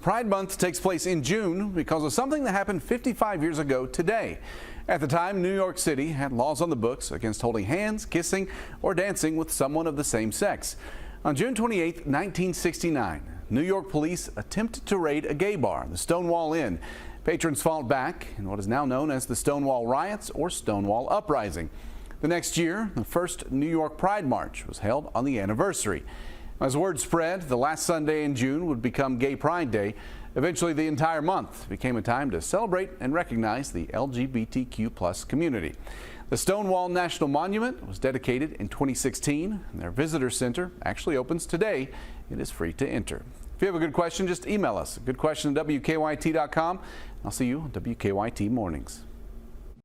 Pride Month takes place in June because of something that happened 55 years ago today. At the time, New York City had laws on the books against holding hands, kissing, or dancing with someone of the same sex. On June 28, 1969, New York police attempted to raid a gay bar, the Stonewall Inn. Patrons fought back in what is now known as the Stonewall Riots or Stonewall Uprising. The next year, the first New York Pride March was held on the anniversary. As word spread, the last Sunday in June would become Gay Pride Day. Eventually, the entire month became a time to celebrate and recognize the LGBTQ+ community. The Stonewall National Monument was dedicated in 2016, and their visitor center actually opens today. It is free to enter. If you have a good question, just email us. Goodquestion@WKYT.com. I'll see you on WKYT Mornings.